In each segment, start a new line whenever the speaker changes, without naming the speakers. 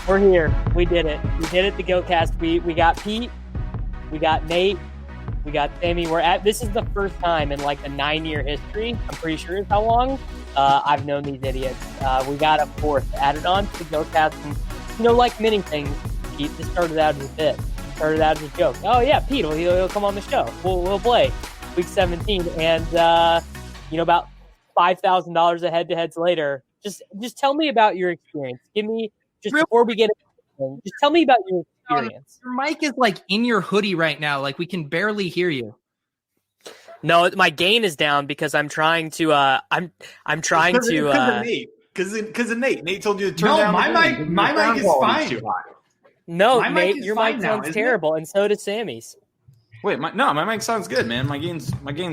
We're here. We did it. We did it, the Gillcast. We got Pete. We got Nate. We got Sammy. This is the first time in like a 9-year history, I'm pretty sure is how long, I've known these idiots. We got a fourth added on to the Gillcast. And, like many things, Pete, this started out as a bit. Started out as a joke. Oh, yeah, Pete, he'll come on the show. We'll play week 17. And, about $5,000 of head-to-heads later, just tell me about your experience. Give me, just before we get into it, just tell me about your experience.
Your mic is like in your hoodie right now. Like we can barely hear you.
No, my gain is down because I'm trying to. I'm trying to.
Because of Nate. Nate told you to turn down.
My mic is fine.
No, Nate, your mic sounds terrible, and so does Sammy's.
Wait, my mic sounds good, man. My gain's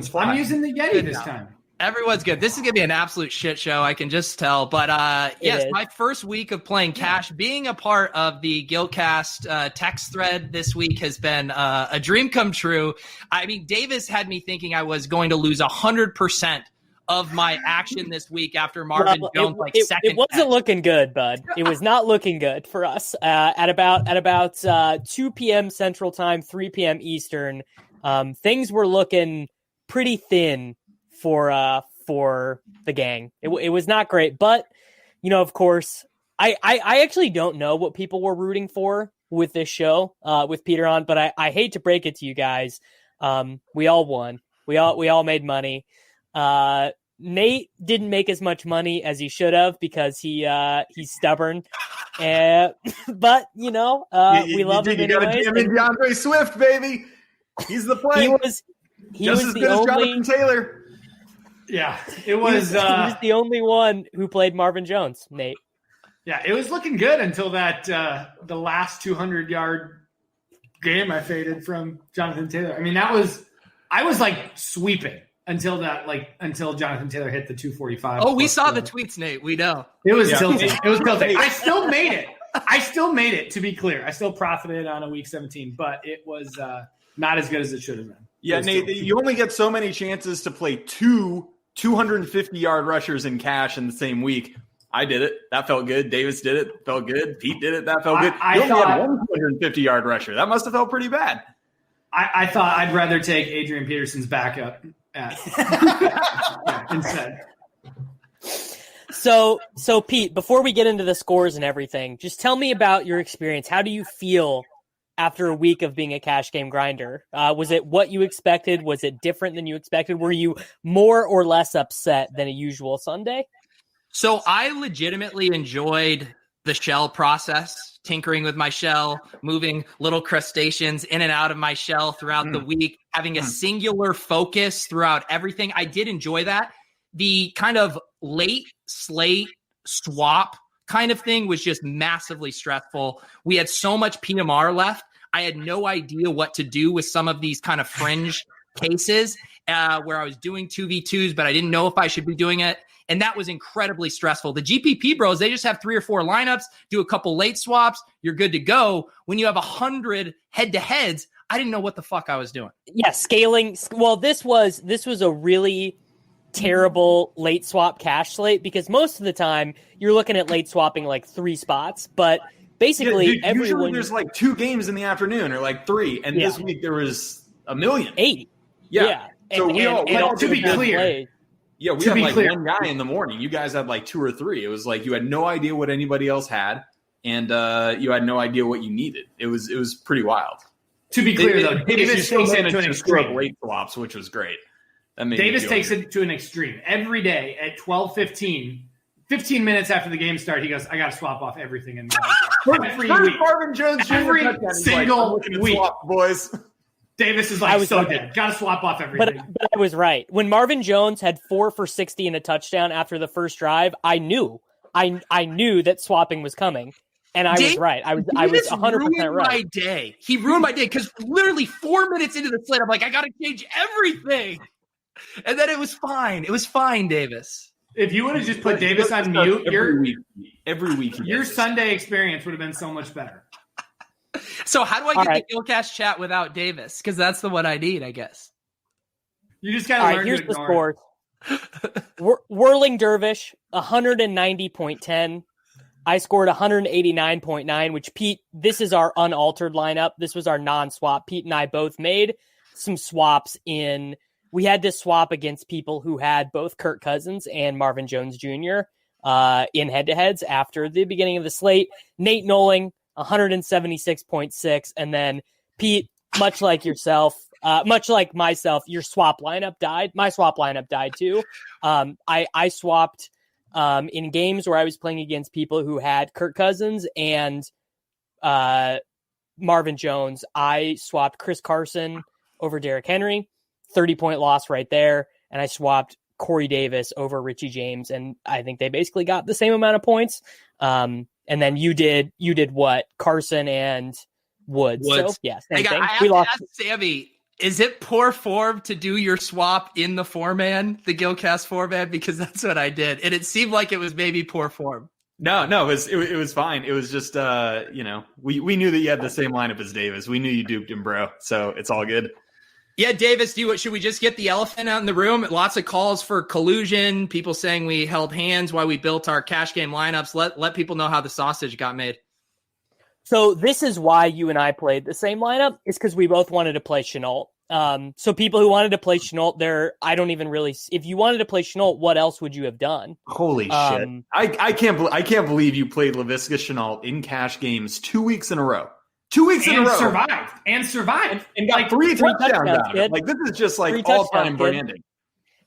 fine.
I'm using the Yeti this time.
Everyone's good. This is going to be an absolute shit show, I can just tell. But yes, my first week of playing Cash, being a part of the Gillcast text thread this week has been a dream come true. I mean, Davis had me thinking I was going to lose 100% of my action this week after Marvin Jones second.
It wasn't looking good, bud. It was not looking good for us. At about 2 p.m. Central Time, 3 p.m. Eastern, things were looking pretty thin for the gang. It was not great, but of course I actually don't know what people were rooting for with this show with Peter on, but I hate to break it to you guys. We all won. We all made money. Nate didn't make as much money as he should have because he's stubborn. But we love him anyway.
DeAndre Swift, baby. He's the play.
He was
as good as Jonathan Taylor.
Yeah, it was.
He was the only one who played Marvin Jones, Nate.
Yeah, it was looking good until that the last 200-yard game I faded from Jonathan Taylor. I mean, I was like sweeping until Jonathan Taylor hit the 245.
Oh, we saw the tweets, Nate. We know
it was tilting. It was tilting. I still made it. To be clear, I still profited on a week 17, but it was not as good as it should have been.
Yeah, Nate, you only get so many chances to play two 250-yard rushers in Cash in the same week. I did it. That felt good. Davis did it. Felt good. Pete did it. That felt good. You only had one 250-yard rusher. That must have felt pretty bad.
I thought I'd rather take Adrian Peterson's backup instead.
So Pete, before we get into the scores and everything, just tell me about your experience. How do you feel after a week of being a cash game grinder? Was it what you expected? Was it different than you expected? Were you more or less upset than a usual Sunday?
So I legitimately enjoyed the shell process, tinkering with my shell, moving little crustaceans in and out of my shell throughout the week, having a singular focus throughout everything. I did enjoy that. The kind of late slate swap kind of thing was just massively stressful. We had so much PMR left. I had no idea what to do with some of these kind of fringe cases where I was doing 2v2s, but I didn't know if I should be doing it. And that was incredibly stressful. The GPP bros, they just have 3 or 4 lineups, do a couple late swaps, you're good to go. When you have 100 head-to-heads, I didn't know what the fuck I was doing.
Yeah, scaling. Well, this was a really terrible late swap cash slate because most of the time you're looking at late swapping like 3 spots, but basically
usually there's like 2 games in the afternoon or like 3, and this week there was a million.
8.
Yeah. So we all
to be clear.
Yeah, we had like one guy in the morning. You guys had like 2 or 3. It was like you had no idea what anybody else had, and you had no idea what you needed. It was pretty wild.
To be clear, though, Davis takes it to an extreme.
Late swaps, which was great.
Davis takes it to an extreme. Every day at 12:15, 15 minutes after the game started, he goes, "I got to swap off everything in every week."
Marvin Jones
every single week,
swap, boys.
Davis is like so dead. Got to swap off everything.
But I was right. When Marvin Jones had 4 for 60 and a touchdown after the first drive, I knew that swapping was coming, and I was right. I was 100% right.
My day. He ruined my day because literally 4 minutes into the slate, I'm like, I got to change everything, and then it was fine. It was fine, Davis.
If you would have just put Davis on mute,
every week,
your Sunday experience would have been so much better.
So how do I get the Gillcast chat without Davis? Because that's the one I need, I guess.
You just gotta
All
learn
right, here's
to
the
ignore
score. Whirling Dervish, 190.10. I scored 189.9, which Pete, this is our unaltered lineup. This was our non-swap. Pete and I both made some swaps in. We had to swap against people who had both Kirk Cousins and Marvin Jones Jr. In head-to-heads after the beginning of the slate. Nate Noling, 176.6. And then Pete, much like yourself, much like myself, your swap lineup died. My swap lineup died too. I swapped in games where I was playing against people who had Kirk Cousins and Marvin Jones. I swapped Chris Carson over Derrick Henry, 30-point loss right there. And I swapped Corey Davis over Richie James. And I think they basically got the same amount of points. And then you did what? Carson and Woods. So, yeah, same thing.
I have to ask Sammy, is it poor form to do your swap in the 4-man, the Gillcast 4-man? Because that's what I did. And it seemed like it was maybe poor form.
No, it was fine. It was just, we knew that you had the same lineup as Davis. We knew you duped him, bro. So it's all good.
Yeah, Davis, should we just get the elephant out in the room? Lots of calls for collusion, people saying we held hands while we built our cash game lineups. Let people know how the sausage got made.
So this is why you and I played the same lineup, is because we both wanted to play Chenault. So people who wanted to play Chenault, if you wanted to play Chenault, what else would you have done?
Holy shit. I can't believe you played Laviska Chenault in cash games 2 weeks in a row. 2 weeks in a row.
Survived.
And got three touchdowns out of it. Like, this is just like all-time branding.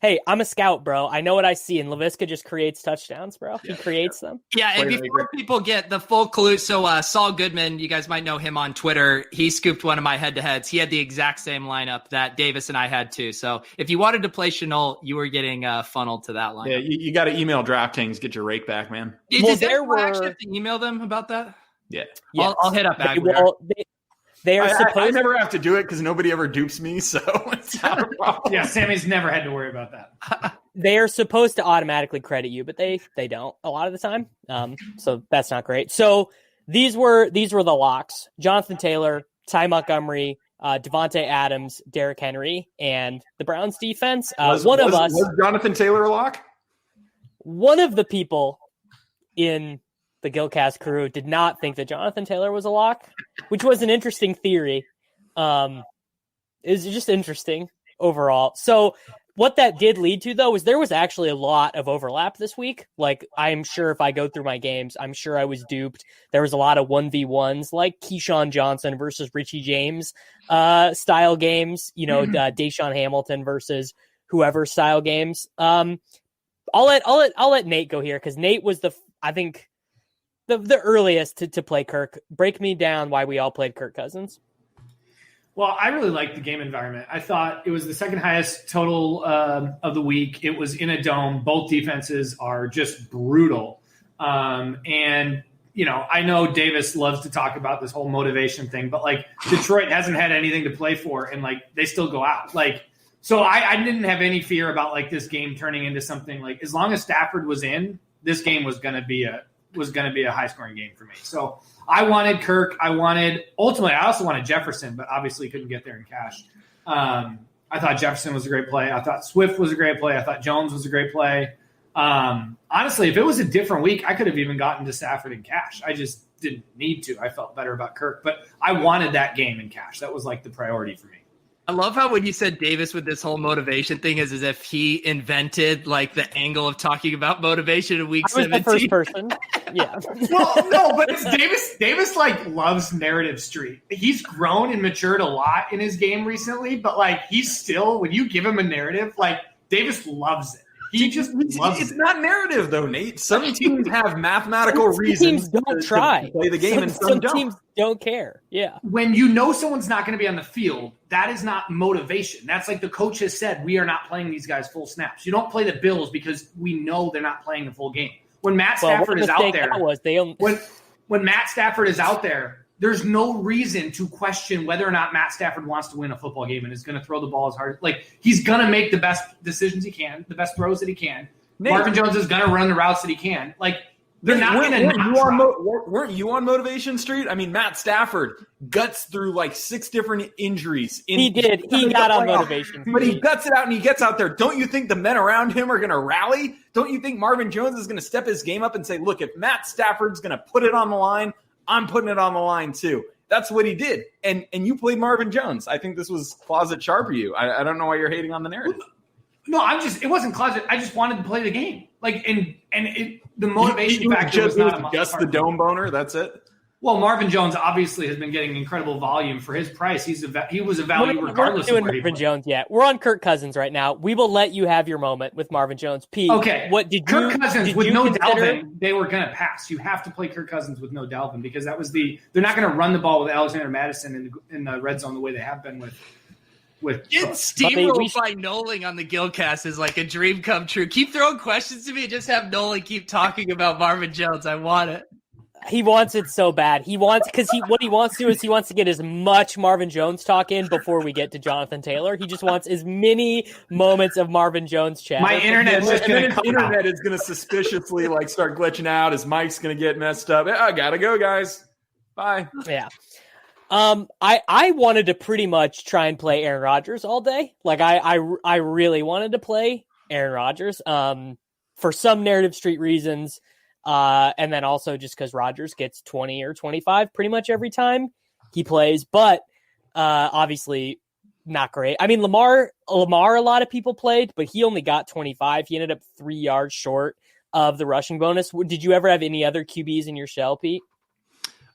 Hey, I'm a scout, bro. I know what I see, and Laviska just creates touchdowns, bro. He creates them.
Yeah, and before people get the full clue, so Saul Goodman, you guys might know him on Twitter. He scooped one of my head-to-heads. He had the exact same lineup that Davis and I had, too. So if you wanted to play Chenault, you were getting funneled to that lineup.
Yeah, you got to email DraftKings, get your rake back, man.
Does anyone actually have to email them about that?
Yeah.
Yes.
I'll hit up back.
They are supposed.
I never have to do it because nobody ever dupes me, so it's not a problem.
Yeah, Sammy's never had to worry about that.
They are supposed to automatically credit you, but they don't a lot of the time. So that's not great. So these were the locks: Jonathan Taylor, Ty Montgomery, Devontae Adams, Derrick Henry, and the Browns defense. Was
Jonathan Taylor a lock?
One of the people in the Gillcast crew did not think that Jonathan Taylor was a lock, which was an interesting theory. It was just interesting overall. So what that did lead to, though, is there was actually a lot of overlap this week. Like, I'm sure if I go through my games, I'm sure I was duped. There was a lot of 1v1s, like Keyshawn Johnson versus Richie James style games, Deshaun Hamilton versus whoever style games. I'll let Nate go here, because Nate was I think the earliest to play Kirk. Break me down why we all played Kirk Cousins.
Well, I really liked the game environment. I thought it was the second highest total of the week. It was in a dome. Both defenses are just brutal. And, I know Davis loves to talk about this whole motivation thing, but like Detroit hasn't had anything to play for, and like they still go out. Like, so I didn't have any fear about like this game turning into something like, as long as Stafford was in, this game was going to be a high scoring game for me. So I wanted Kirk. Ultimately, I also wanted Jefferson, but obviously couldn't get there in cash. I thought Jefferson was a great play. I thought Swift was a great play. I thought Jones was a great play. Honestly, if it was a different week, I could have even gotten to Stafford in cash. I just didn't need to. I felt better about Kirk, but I wanted that game in cash. That was like the priority for me.
I love how when you said Davis with this whole motivation thing is as if he invented like the angle of talking about motivation in week 17.
The first person. Yeah.
Well, no, but it's Davis. Davis like loves narrative street. He's grown and matured a lot in his game recently, but like he's still, when you give him a narrative, like Davis loves it. He just loves it.
It's not narrative though, Nate. Some teams have mathematical reasons
to play
the game, and some don't.
Teams don't care. Yeah.
When you know someone's not going to be on the field, that is not motivation. That's like the coach has said, we are not playing these guys full snaps. You don't play the Bills because we know they're not playing the full game. When Matt Stafford is out there, when Matt Stafford is out there, there's no reason to question whether or not Matt Stafford wants to win a football game and is going to throw the ball as hard. Like, he's going to make the best decisions he can, the best throws that he can. Marvin Jones is going to run the routes that he can. Like, They're not going to.
Weren't you on Motivation Street? I mean, Matt Stafford guts through like 6 different injuries.
He did. He got on Motivation Street.
But he guts it out and he gets out there. Don't you think the men around him are going to rally? Don't you think Marvin Jones is going to step his game up and say, look, if Matt Stafford's going to put it on the line, I'm putting it on the line too. That's what he did. And you played Marvin Jones. I think this was closet sharp of you. I don't know why you're hating on the narrative.
No, it wasn't closet. I just wanted to play the game. Like, the motivation factor was not
just the dome boner. That's it.
Well, Marvin Jones obviously has been getting incredible volume for his price. He was a value regardless of where
Marvin Jones yet. We're on Kirk Cousins right now. We will let you have your moment with Marvin Jones. Pete,
okay. Kirk Cousins with no Dalvin, they were going to pass. You have to play Kirk Cousins with no Dalvin because that was they're not going to run the ball with Alexander Madison in the red zone the way they have been with
Getting steamrolled by Nolan on the Gillcast is like a dream come true. Keep throwing questions to me and just have Nolan keep talking about Marvin Jones. I want it.
He wants it so bad. What he wants to do is he wants to get as much Marvin Jones talk in before we get to Jonathan Taylor. He just wants as many moments of Marvin Jones chat.
My internet
is going to suspiciously like start glitching out. His mic's going to get messed up. I gotta go, guys. Bye.
Yeah. I wanted to pretty much try and play Aaron Rodgers all day. Like I really wanted to play Aaron Rodgers for some Narrative Street reasons. And then also just because Rodgers gets 20 or 25 pretty much every time he plays, but obviously not great. I mean, Lamar, a lot of people played, but he only got 25. He ended up 3 yards short of the rushing bonus. Did you ever have any other QBs in your shell, Pete?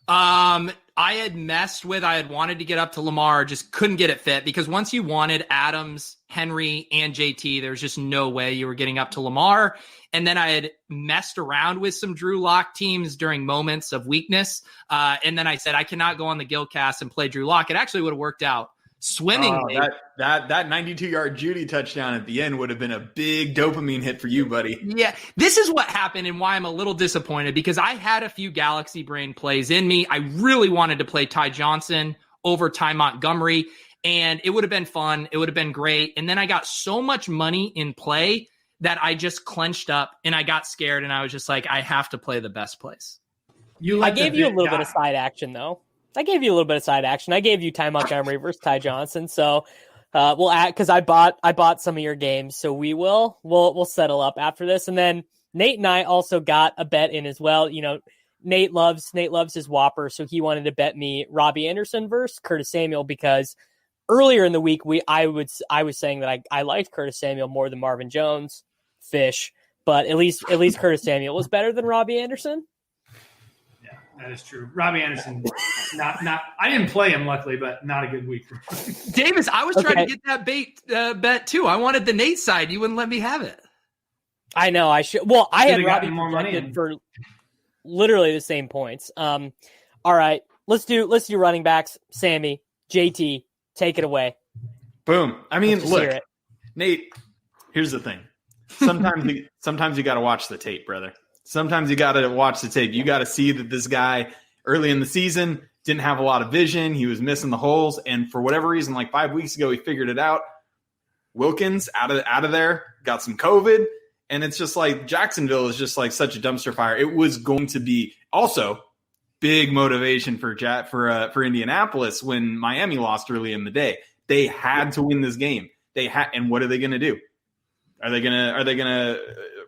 I had wanted to get up to Lamar, just couldn't get it fit because once you wanted Adams, Henry, and JT, there was just no way you were getting up to Lamar. And then I had messed around with some Drew Lock teams during moments of weakness. And then I said, I cannot go on the Gillcast and play Drew Lock. It actually would have worked out swimmingly.
That 92-yard Judy touchdown at the end would have been a big dopamine hit for you, buddy.
Yeah, this is what happened and why I'm a little disappointed because I had a few Galaxy Brain plays in me. I really wanted to play Ty Johnson over Ty Montgomery, and it would have been fun. It would have been great. And then I got so much money in play that I just clenched up and I got scared and I was just like, I have to play the best place.
I gave you a little bit of side action, though. I gave you Ty Montgomery versus Ty Johnson. So we'll add because I bought some of your games. So we'll settle up after this. And then Nate and I also got a bet in as well. You know, Nate loves his Whopper, so he wanted to bet me Robbie Anderson versus Curtis Samuel because earlier in the week I was saying that I liked Curtis Samuel more than Marvin Jones. Fish, but at least Curtis Samuel was better than Robbie Anderson.
That is true. Robbie Anderson, not. I didn't play him, luckily, but not a good week.
Davis, I was trying to get that bet too. I wanted the Nate side. You wouldn't let me have it.
I know. I should. Well, I had Robbie more money for literally the same points. All right, let's do running backs. Sammy, JT, take it away.
Boom. I mean, look, Nate. Here's the thing. Sometimes you got to watch the tape, brother. Sometimes you got to watch the tape. You got to see that this guy early in the season didn't have a lot of vision. He was missing the holes. And for whatever reason, like 5 weeks ago, he figured it out. Wilkins out of there, got some COVID. And it's just like Jacksonville is just like such a dumpster fire. It was going to be also big motivation for Indianapolis when Miami lost early in the day. They had to win this game. And what are they going to do? Are they gonna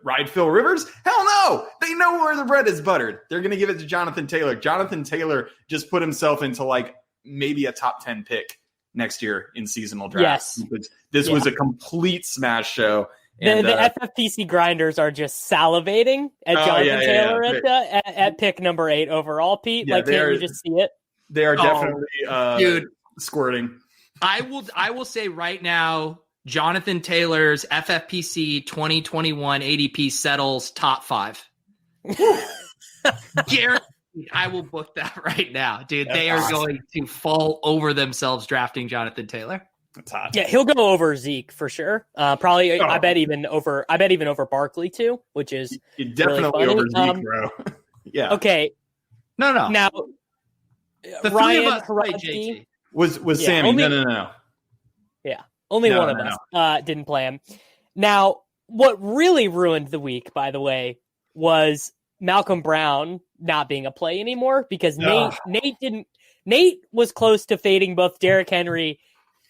ride Phil Rivers? Hell no! They know where the bread is buttered. They're gonna give it to Jonathan Taylor. Jonathan Taylor just put himself into like maybe a top 10 pick next year in seasonal drafts.
Yes.
This was a complete smash show.
And the FFPC grinders are just salivating at Jonathan Taylor at pick number 8 overall. Pete, can't you just see it?
They are definitely dude, squirting.
I will say right now, Jonathan Taylor's FFPC 2021 ADP settles top 5. Guaranteed. I will book that right now, dude. They are going to fall over themselves drafting Jonathan Taylor.
That's hot.
Yeah, he'll go over Zeke for sure. Probably, I bet even over Barkley too, which is
definitely
really
over Zeke, bro. Yeah.
Okay.
No.
Now,
the
Ryan
three of us
Karofsky,
JT.
was Sammy. No.
Yeah, only one of us didn't play him. Now, what really ruined the week, by the way, was Malcolm Brown not being a play anymore because Nate was close to fading both Derrick Henry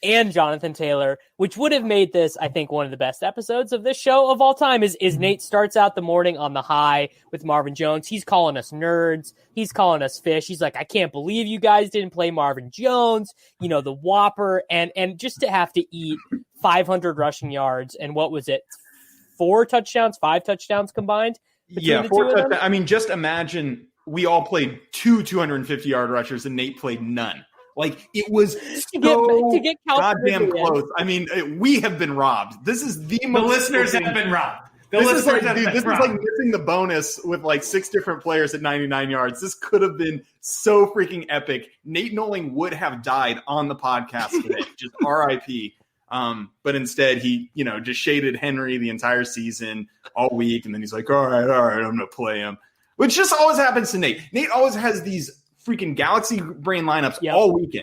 and Jonathan Taylor, which would have made this, I think, one of the best episodes of this show of all time. Is Nate starts out the morning on the high with Marvin Jones. He's calling us nerds. He's calling us fish. He's like, I can't believe you guys didn't play Marvin Jones, the Whopper, and just to have to eat 500 rushing yards. And what was it? 5 touchdowns combined?
Yeah, 4 touchdowns. I mean, just imagine we all played 2 250-yard rushers and Nate played none. Like, it was so goddamn close. I mean, we have been robbed. This is the
listeners have been robbed.
This is like missing the bonus with like 6 different players at 99 yards. This could have been so freaking epic. Nate Noling would have died on the podcast today. Just RIP. But instead he, just shaded Henry the entire season all week. And then he's like, all right, I'm going to play him, which just always happens to Nate. Nate always has these freaking galaxy brain lineups all week.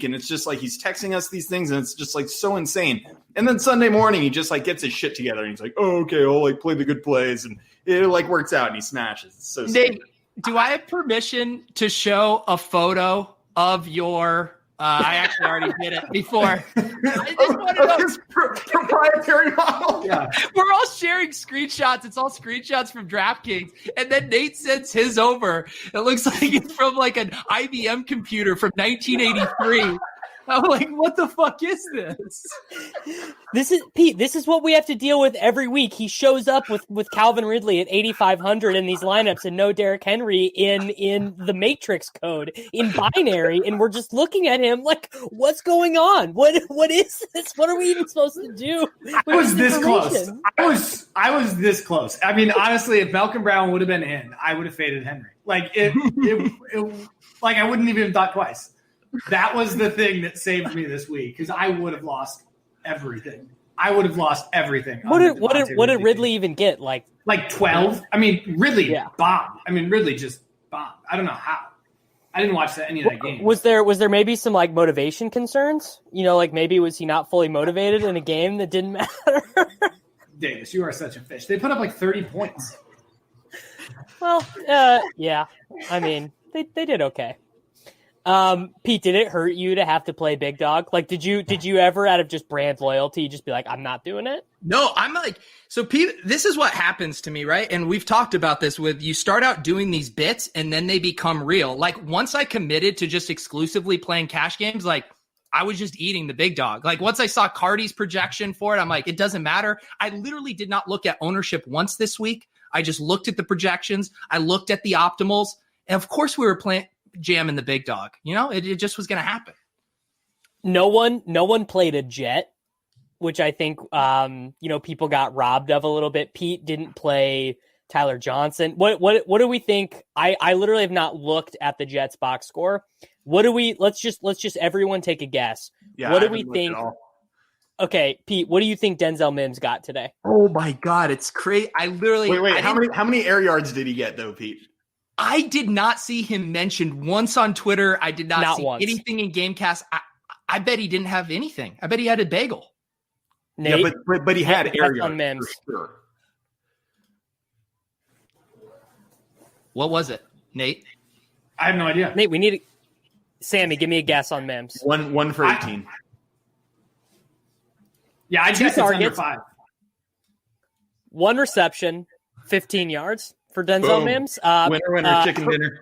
And it's just like, he's texting us these things and it's just like so insane. And then Sunday morning, he just like gets his shit together and he's like, oh, okay, I'll like play the good plays. And it like works out and he smashes. It's so
Nate, do I have permission to show a photo of your I actually already did it before. I just want to know.
His proprietary model.
Yeah. We're all sharing screenshots. It's all screenshots from DraftKings. And then Nate sends his over. It looks like it's from like an IBM computer from 1983. I'm like, what the fuck is this?
This is Pete. This is what we have to deal with every week. He shows up with Calvin Ridley at 8,500 in these lineups and no Derrick Henry in the Matrix code in binary, and we're just looking at him like, what's going on? What is this? What are we even supposed to do?
I was this close. I was this close. I mean, honestly, if Malcolm Brown would have been in, I would have faded Henry. Like it like I wouldn't even have thought twice. That was the thing that saved me this week because I would have lost everything.
What did Ridley even get? Like
12? I mean, Ridley bombed. Ridley just bombed. I don't know how. I didn't watch any of that game.
Was there maybe some like motivation concerns? Like maybe was he not fully motivated in a game that didn't matter?
Davis, you are such a fish. They put up like 30 points.
Well, yeah. I mean, they did okay. Pete, did it hurt you to have to play big dog? Like, did you ever, out of just brand loyalty, just be like, I'm not doing it?
No, I'm like, so Pete, this is what happens to me, right? And we've talked about this with, you start out doing these bits and then they become real. Like once I committed to just exclusively playing cash games, like I was just eating the big dog. Like once I saw Cardi's projection for it, I'm like, it doesn't matter. I literally did not look at ownership once this week. I just looked at the projections. I looked at the optimals. And of course we were playing jamming the big dog. It just was going to happen.
No one played a jet, which I think, people got robbed of a little bit. Pete didn't play Tyler Johnson. What do we think? I literally have not looked at the Jets box score. What do we, let's just everyone take a guess.
Yeah,
what do we think? Okay, Pete, what do you think Denzel Mims got today?
Oh my God. It's crazy. I literally,
wait, how many air yards did he get though, Pete?
I did not see him mentioned once on Twitter. I did not see
once.
Anything in Gamecast. I bet he didn't have anything. I bet he had a bagel.
Nate?
Yeah, but he had air yards
on Mims.
for sure.
What was it, Nate?
I have no idea.
Nate, we need Sammy, give me a guess on Mims.
One for 18.
Yeah, I guess it's under 5.
1 reception, 15 yards. For Denzel Mims.
Winner, chicken dinner.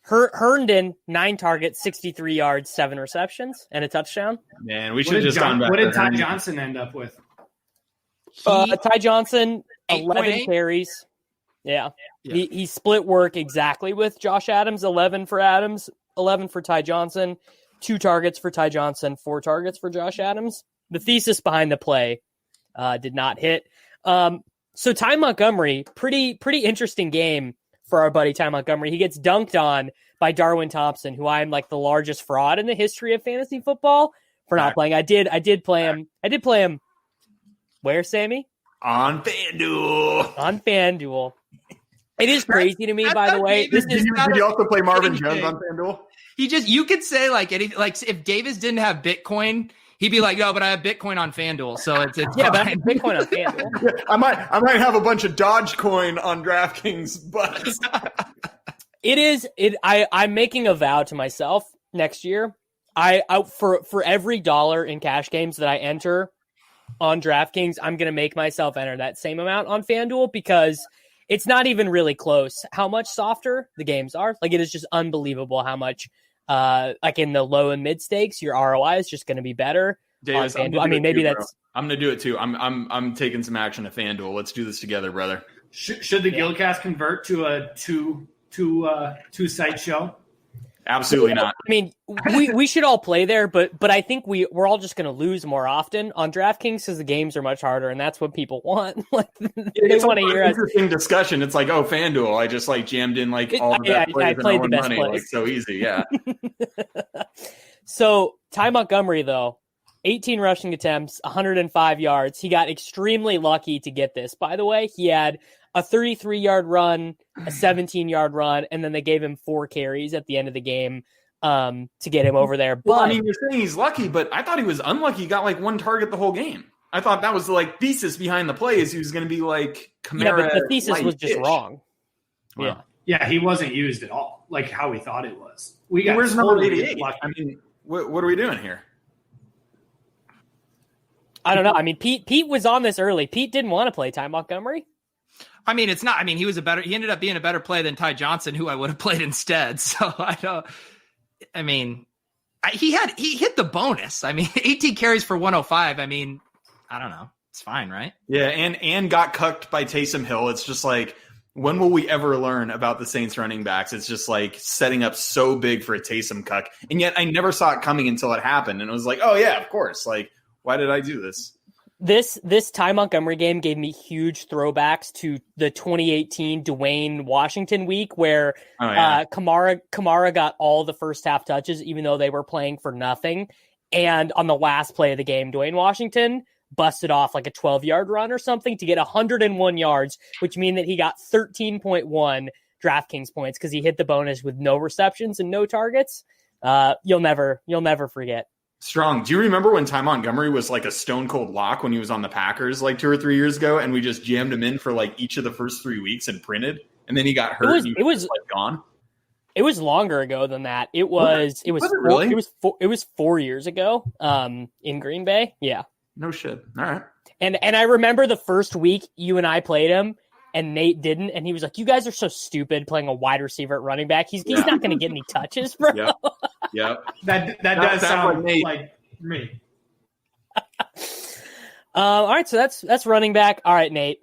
Herndon, 9 targets, 63 yards, 7 receptions, and a touchdown.
Man, we should have just gone back.
What did Ty Johnson end up with?
Ty Johnson, 11
8.8.
carries. Yeah. He split work exactly with Josh Adams, 11 for Adams, 11 for Ty Johnson, 2 targets for Ty Johnson, 4 targets for Josh Adams. The thesis behind the play did not hit. So Ty Montgomery, pretty interesting game for our buddy Ty Montgomery. He gets dunked on by Darwin Thompson, who I'm like the largest fraud in the history of fantasy football for not playing. I did play him. Where, Sammy?
On
FanDuel. It is crazy to me, by the way.
Did you also play Marvin Jones on FanDuel?
You could say like anything. Like if Davis didn't have Bitcoin, He'd be like, "Yo, but I have Bitcoin on FanDuel, so it's
yeah, but I have Bitcoin on FanDuel.
I might have a bunch of Dogecoin on DraftKings, but
I'm making a vow to myself next year. For every dollar in cash games that I enter on DraftKings, I'm going to make myself enter that same amount on FanDuel because it's not even really close how much softer the games are. Like, it is just unbelievable how much, like in the low and mid stakes, your ROI is just going to be better.
Davis,
on FanDuel. I mean, maybe
too,
that's.
I'm going to do it too. I'm taking some action at FanDuel. Let's do this together, brother.
Should the Gillcast convert to a two site show?
Absolutely not.
I mean, we should all play there, but I think we're all just going to lose more often on DraftKings because the games are much harder, and that's what people want. Like, they want to hear us.
Interesting discussion. It's like, oh, FanDuel. I just like jammed in like all the best plays
I played
and
the best
money.
plays.
Like, so easy, yeah.
So Ty Montgomery, though, 18 rushing attempts, 105 yards. He got extremely lucky to get this. By the way, he had a 33-yard run, a 17-yard run, and then they gave him 4 carries at the end of the game to get him over there. But
Well, I mean, you're saying he's lucky, but I thought he was unlucky. He got like 1 target the whole game. I thought that was the like thesis behind the play is he was going to be like Kamara.
yeah, but the thesis was just wrong.
Wow.
Yeah, he wasn't used at all, like how we thought it was. We got
Where's number
totally
88?
lucky.
I mean, what are we doing here?
I don't know. I mean, Pete was on this early. Pete didn't want to play Ty Montgomery.
I mean, it's not. I mean, he ended up being a better play than Ty Johnson, who I would have played instead. So I don't. I mean, he hit the bonus. I mean, 18 carries for 105. I mean, I don't know. It's fine, right?
Yeah, and got cucked by Taysom Hill. It's just like, when will we ever learn about the Saints running backs? It's just like setting up so big for a Taysom cuck. And yet I never saw it coming until it happened. And it was like, oh yeah, of course. Like, why did I do this?
This Ty Montgomery game gave me huge throwbacks to the 2018 Dwayne Washington week where Kamara got all the first half touches, even though they were playing for nothing. And on the last play of the game, Dwayne Washington busted off like a 12-yard run or something to get 101 yards, which means that he got 13.1 DraftKings points because he hit the bonus with no receptions and no targets. You'll never forget.
Strong. Do you remember when Ty Montgomery was like a stone cold lock when he was on the Packers like 2 or 3 years ago, and we just jammed him in for like each of the first 3 weeks and printed, and then he got hurt? It was like gone.
It was longer ago than that. It was 4 years ago. In Green Bay. Yeah.
No shit. All right.
And I remember the first week you and I played him, and Nate didn't, and he was like, "You guys are so stupid playing a wide receiver at running back. He's not going to get any touches, bro."
Yep.
That does sound like me.
All right, so that's running back. All right, Nate,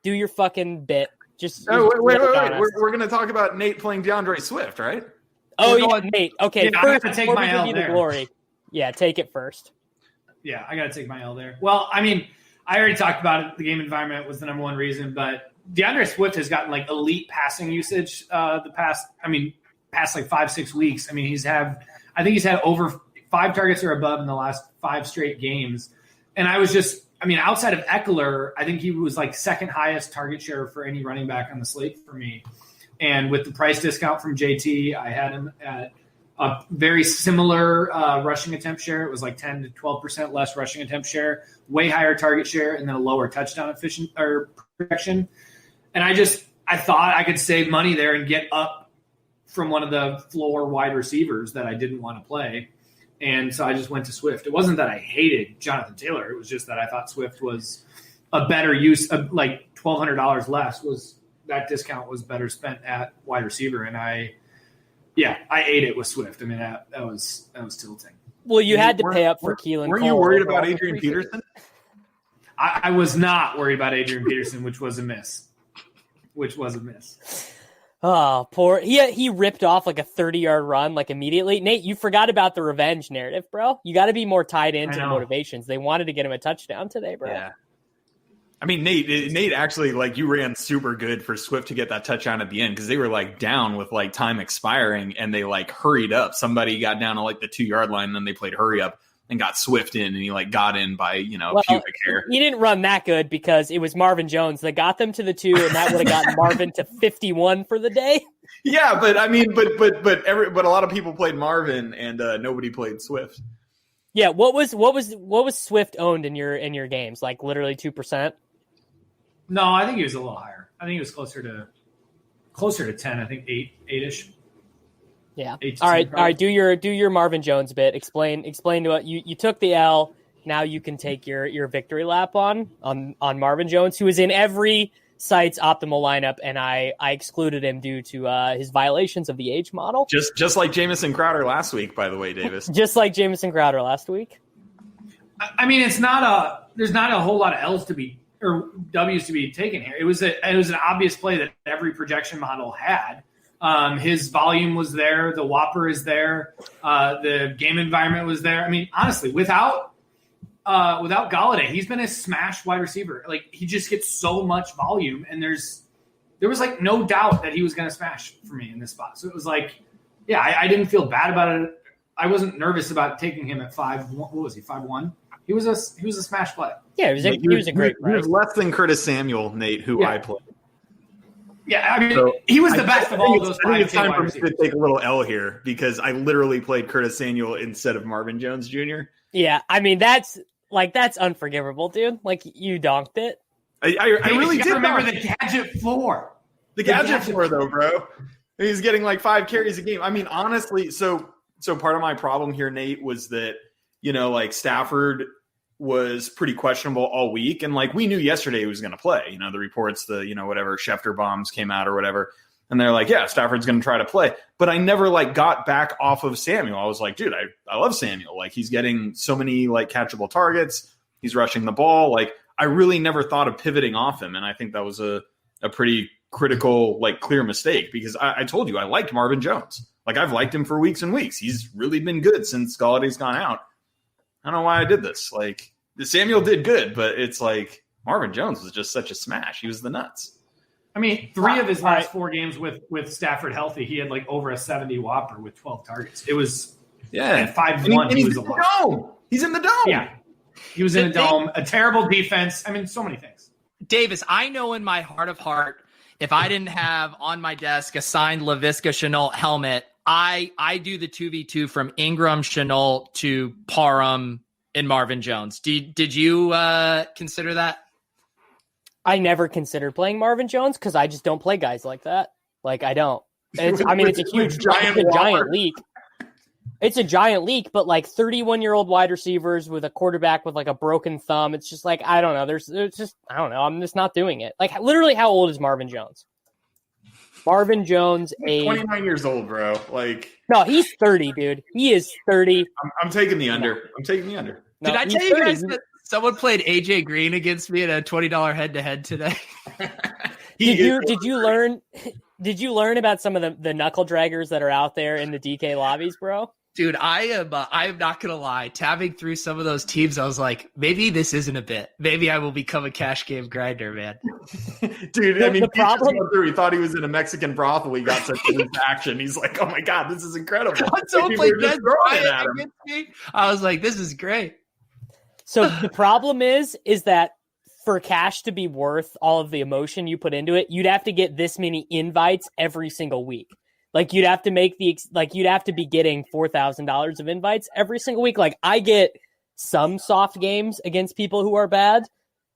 do your fucking bit. Just
wait. We're going to talk about Nate playing DeAndre Swift, right?
Oh yeah, Nate. Okay,
yeah,
first,
I gotta take
before
my
we give
L
you
there.
the glory, yeah, take it first.
Yeah, I got to take my L there. Well, I mean, I already talked about it. The game environment was the number one reason, but DeAndre Swift has gotten like elite passing usage the past like 5-6 weeks. I mean, I think he's had over 5 targets or above in the last 5 straight games. And outside of Eckler, I think he was like second highest target share for any running back on the slate for me. And with the price discount from JT, I had him at a very similar rushing attempt share. It was like 10 to 12% less rushing attempt share, way higher target share, and then a lower touchdown projection. And I thought I could save money there and get up from one of the floor wide receivers that I didn't want to play. And so I just went to Swift. It wasn't that I hated Jonathan Taylor. It was just that I thought Swift was a better use of like $1,200 less that discount was better spent at wide receiver. And I ate it with Swift. I mean, that was tilting.
Well, you had to pay up for Keelan Cole.
Were you worried about Adrian Peterson?
I was not worried about Adrian Peterson, which was a miss.
Oh, poor. He ripped off like a 30-yard run like immediately. Nate, you forgot about the revenge narrative, bro. You got to be more tied into the motivations. They wanted to get him a touchdown today, bro.
Yeah. I mean, Nate actually, like, you ran super good for Swift to get that touchdown at the end because they were like down with like time expiring and they like hurried up. Somebody got down to like the 2-yard line and then they played hurry up and got Swift in, and he like got in by pubic hair.
He didn't run that good because it was Marvin Jones that got them to the 2, and that would have gotten Marvin to 51 for the day.
Yeah, but I mean, but a lot of people played Marvin and nobody played Swift.
Yeah, what was Swift owned in your games? Like literally 2%?
No, I think he was a little higher. I think he was closer to 10. I think 8-ish.
Yeah. All right. Do your Marvin Jones bit. Explain to what you took the L. Now you can take your victory lap on Marvin Jones, who is in every site's optimal lineup, and I excluded him due to his violations of the age model.
Just like Jamison Crowder last week, by the way, Davis.
Just like Jamison Crowder last week.
I mean, there's not a whole lot of L's to be or W's to be taken here. It was an obvious play that every projection model had. His volume was there, the Whopper is there, the game environment was there. I mean, honestly, without Galladay, he's been a smash wide receiver. Like, he just gets so much volume, and there was like no doubt that he was going to smash for me in this spot. So it was like, yeah, I didn't feel bad about it. I wasn't nervous about taking him at 5. What was he? 5'1"? He was a smash play.
Yeah, he was a great price.
He was less than Curtis Samuel, Nate, who I played.
Yeah, I mean, he was the best of all those.
I think it's time for me to take a little L here because I literally played Curtis Samuel instead of Marvin Jones Jr.
Yeah, I mean that's unforgivable, dude. Like, you donked it.
I really did
remember the gadget 4.
The gadget 4, though, bro. He's getting like 5 carries a game. I mean, honestly, so part of my problem here, Nate, was that, like Stafford was pretty questionable all week. And like, we knew yesterday he was going to play, the reports, whatever Schefter bombs came out or whatever. And they're like, yeah, Stafford's going to try to play. But I never like got back off of Samuel. I was like, dude, I love Samuel. Like, he's getting so many like catchable targets. He's rushing the ball. Like, I really never thought of pivoting off him. And I think that was a pretty critical, like, clear mistake because I told you I liked Marvin Jones. Like, I've liked him for weeks and weeks. He's really been good since Galladay's gone out. I don't know why I did this. Like, Samuel did good, but it's like Marvin Jones was just such a smash. He was the nuts.
I mean, 3 of his last 4 games with Stafford healthy, he had like over a 70 Whopper with 12 targets. It was at 5'1". He was a
dome. He's in the dome.
Yeah, he was in a dome. A terrible defense. I mean, so many things.
Davis, I know in my heart of heart, if I didn't have on my desk a signed LaVisca Chenault helmet, I do the 2v2 from Ingram, Chenault to Parham and Marvin Jones. Did you consider that?
I never considered playing Marvin Jones because I just don't play guys like that. Like, I don't. It's a huge giant leak. It's a giant leak, but like 31-year-old wide receivers with a quarterback with like a broken thumb. It's just like, I don't know. There's just, I don't know. I'm just not doing it. Like, literally, how old is Marvin Jones? Marvin Jones,
29 years old, bro. Like,
no, he's 30, dude. He is 30.
I'm taking the under.
No, did I tell you guys that someone played AJ Green against me in a $20 head-to-head today?
Did you learn about some of the knuckle draggers that are out there in the DK lobbies, bro?
Dude, I am not gonna lie. Tabbing through some of those teams, I was like, maybe this isn't a bit. Maybe I will become a cash game grinder, man.
Dude, I mean, the problem, he thought he was in a Mexican brothel. He got such a action. He's like, oh my god, this is incredible.
Someone played Des Bryant against me. I was like, this is great.
So the problem is that for cash to be worth all of the emotion you put into it, you'd have to get this many invites every single week. Like, you'd have to be getting $4,000 of invites every single week. Like, I get some soft games against people who are bad,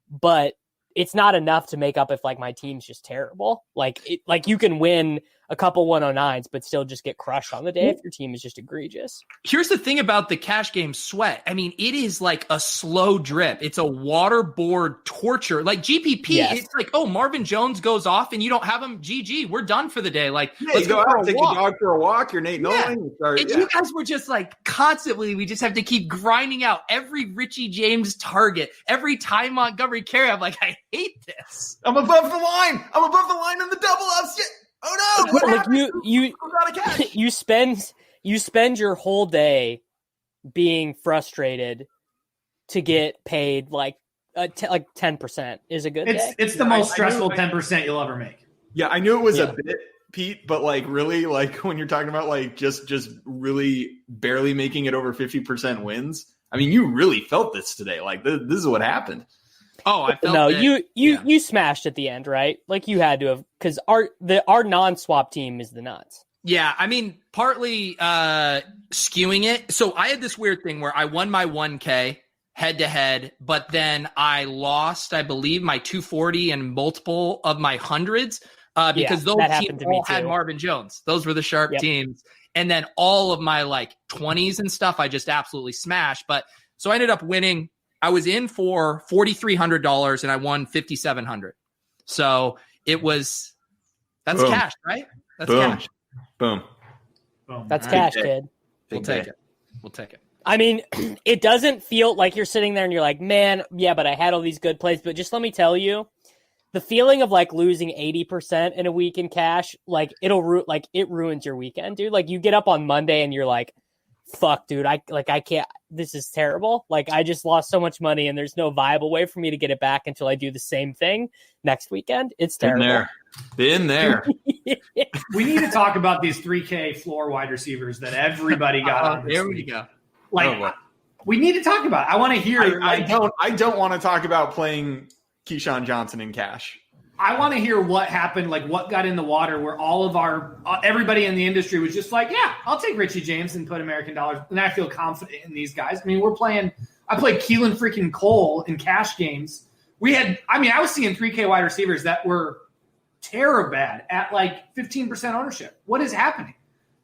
but it's not enough to make up if like my team's just terrible. Like, you can win a couple 109s, but still just get crushed on the day if your team is just egregious.
Here's the thing about the cash game Sweat. I mean, it is like a slow drip. It's a waterboard torture. Like GPP, yes. It's like, oh, Marvin Jones goes off and you don't have him. GG, we're done for the day. Like,
let's go out, take your dog for a walk. You're Nate Nolan.
You guys were just like constantly, we just have to keep grinding out every Richie James target, every Ty Montgomery carry. I'm like, I hate this.
I'm above the line. In the double ups. Oh no!
Like you spend your whole day being frustrated to get paid like 10% is a good day.
It's the most stressful 10% you'll ever make.
Yeah, I knew it was a bit, Pete, but like really, like when you're talking about like just really barely making it over 50% wins. I mean, you really felt this today. Like this is what happened.
Oh, I felt
you smashed at the end, right? Like you had to have, because our non-swap team is the nuts.
Yeah, I mean, partly skewing it. So I had this weird thing where I won my 1K head-to-head, but then I lost, I believe, my 240 and multiple of my hundreds because those teams all had Marvin Jones. Those were the sharp teams. And then all of my like 20s and stuff, I just absolutely smashed. But so I ended up winning. I was in for $4,300 and I won $5,700. So that's
Boom.
cash, right? That's
Boom.
cash.
Boom.
That's cash, kid.
We'll take it.
I mean, it doesn't feel like you're sitting there and you're like, man, yeah, but I had all these good plays. But just let me tell you, the feeling of like losing 80% in a week in cash, like it ruins your weekend, dude. Like you get up on Monday and you're like, fuck, dude, I can't, this is terrible. Like I just lost so much money and there's no viable way for me to get it back until I do the same thing next weekend. It's terrible.
Been there.
We need to talk about these 3K floor wide receivers that everybody got on.
There we go.
Like, we need to talk about it. I want to hear.
I don't want to talk about playing Keyshawn Johnson in cash.
I want to hear what happened, like what got in the water where all of everybody in the industry was just like, yeah, I'll take Richie James and put American dollars. And I feel confident in these guys. I mean, I played Keelan freaking Cole in cash games. I was seeing 3K wide receivers that were terror bad at like 15% ownership. What is happening?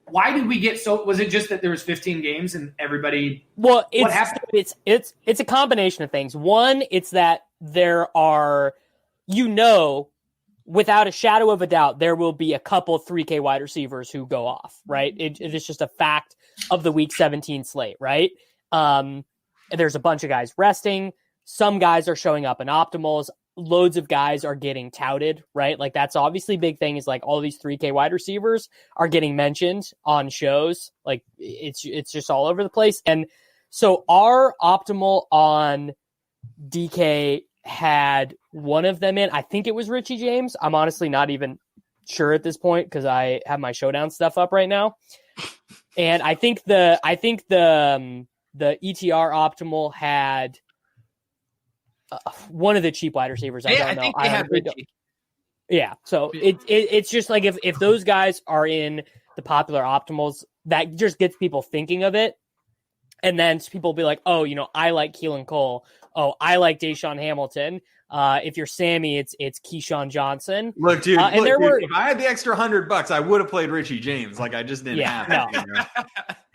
Why did we get was it just that there was 15 games and everybody?
Well,
what happened?
It's a combination of things. One, it's that there are, without a shadow of a doubt, there will be a couple 3K wide receivers who go off, right? It is just a fact of the week 17 slate, right? There's a bunch of guys resting. Some guys are showing up in optimals. Loads of guys are getting touted, right? Like that's obviously big thing is like all these 3K wide receivers are getting mentioned on shows. Like it's just all over the place. And so our optimal on DK had one of them in. I think it was Richie James. I'm honestly not even sure at this point because I have my showdown stuff up right now. And I think the ETR optimal had one of the cheap wide receivers. I think they had Richie. Yeah. So it's just like if those guys are in the popular optimals, that just gets people thinking of it. And then people will be like, oh, I like Keelan Cole. Oh, I like Deshaun Hamilton. If you're Sammy, it's Keyshawn Johnson.
Look, dude, if I had the extra $100, I would have played Richie James. Like I just didn't have it.
No.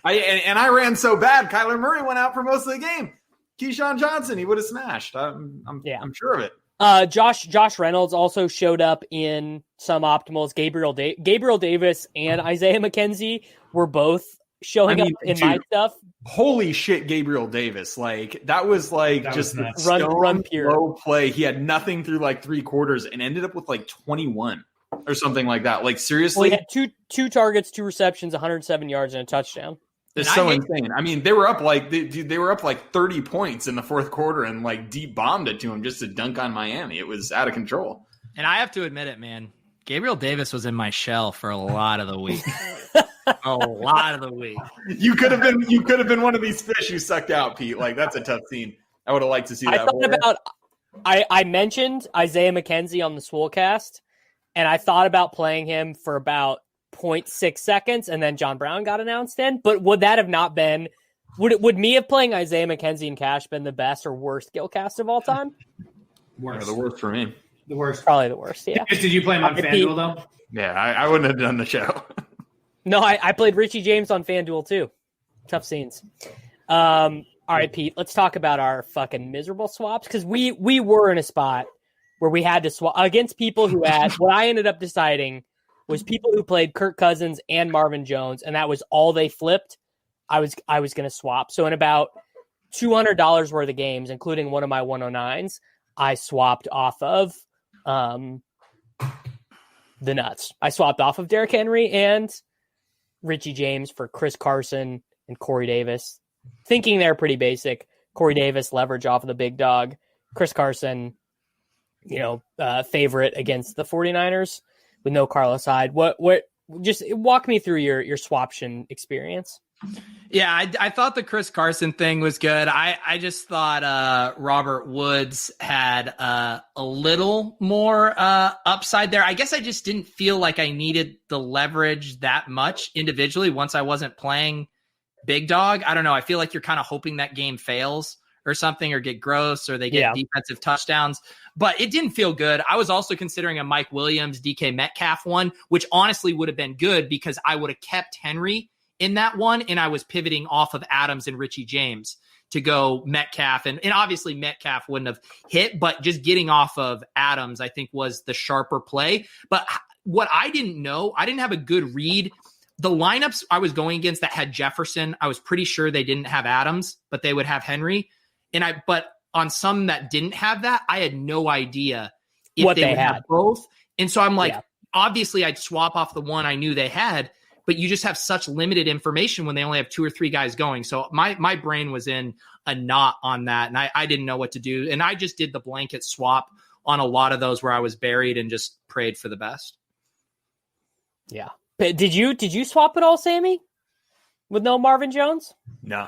I ran so bad. Kyler Murray went out for most of the game. Keyshawn Johnson, he would have smashed. I'm sure of it.
Josh Reynolds also showed up in some optimals. Gabriel Davis and Isaiah McKenzie were both showing up in my stuff.
Holy shit, Gabriel Davis! Like that was just
run pure
low play. He had nothing through like 3 quarters and ended up with like 21 or something like that. Like seriously,
well, he had two targets, 2 receptions, 107 yards, and a touchdown.
It's so insane. I mean, they were up like 30 points in the 4th quarter and like deep bombed it to him just to dunk on Miami. It was out of control.
And I have to admit it, man. Gabriel Davis was in my shell for a lot of the week. A lot of the week.
You could have been one of these fish you sucked out, Pete. Like that's a tough scene. I would have liked to see that.
I mentioned Isaiah McKenzie on the Swolecast, and I thought about playing him for about 0.6 seconds, and then John Brown got announced in. But would that have not been? Would me have playing Isaiah McKenzie in cash been the best or worst Gillcast of all time?
Worst. The worst for me.
The worst.
Probably the worst. Yeah.
Did you play him on FanDuel though?
Yeah, I wouldn't have done the show.
No, I played Richie James on FanDuel too. Tough scenes. All right, Pete, let's talk about our fucking miserable swaps because we were in a spot where we had to swap against people who had what I ended up deciding was people who played Kirk Cousins and Marvin Jones, and that was all they flipped. I was going to swap. So in about $200 worth of games, including one of my 109s, I swapped off of the nuts. I swapped off of Derrick Henry and Richie James for Chris Carson and Corey Davis, thinking they're pretty basic. Corey Davis leverage off of the big dog. Chris Carson, favorite against the 49ers with no Carlos Hyde. What just walk me through your swaption experience.
Yeah, I thought the Chris Carson thing was good. I just thought Robert Woods had a little more upside there. I guess I just didn't feel like I needed the leverage that much individually once I wasn't playing big dog. I don't know. I feel like you're kind of hoping that game fails or something, or get gross, or they get defensive touchdowns. But it didn't feel good. I was also considering a Mike Williams, DK Metcalf one, which honestly would have been good because I would have kept Henry in that one, and I was pivoting off of Adams and Richie James to go Metcalf. And obviously Metcalf wouldn't have hit, but just getting off of Adams, I think, was the sharper play. But what I didn't know, I didn't have a good read. The lineups I was going against that had Jefferson, I was pretty sure they didn't have Adams, but they would have Henry. But on some that didn't have that, I had no idea if
what
they would
had
have both. And so I'm like, obviously I'd swap off the one I knew they had, but you just have such limited information when they only have 2 or 3 guys going. So my brain was in a knot on that, and I didn't know what to do. And I just did the blanket swap on a lot of those where I was buried and just prayed for the best.
Yeah. But did you swap it all, Sammy? With no Marvin Jones?
No.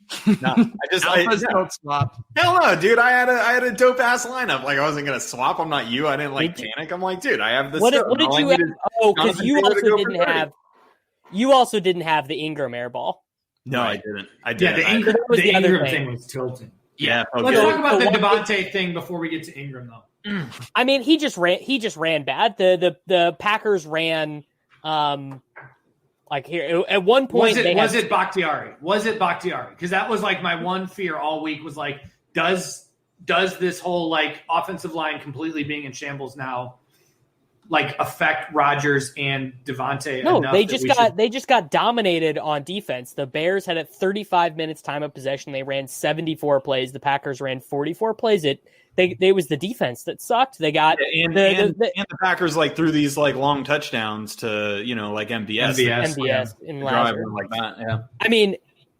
I
don't swap.
Hell no, dude. I had a dope ass lineup. Like, I wasn't gonna swap. I'm not you. I didn't panic. I'm like, dude, I have this.
What did you have? Oh, because you also didn't have the Ingram airball.
No,
right.
I didn't.
Yeah, the Ingram thing was tilting.
Yeah.
Let's talk about the Devontae thing before we get to Ingram, though.
I mean, he just ran bad. The Packers ran like here at one point.
Was it Bakhtiari? Because that was like my one fear all week was like, does this whole like offensive line completely being in shambles now like affect Rodgers and Devontae?
No, they just got dominated on defense. The Bears had 35 minutes time of possession. They ran 74 plays. The Packers ran 44 plays. It was the defense that sucked. They got
and the Packers like threw these like long touchdowns to like MVS
in
Lazard like that. Yeah,
I mean,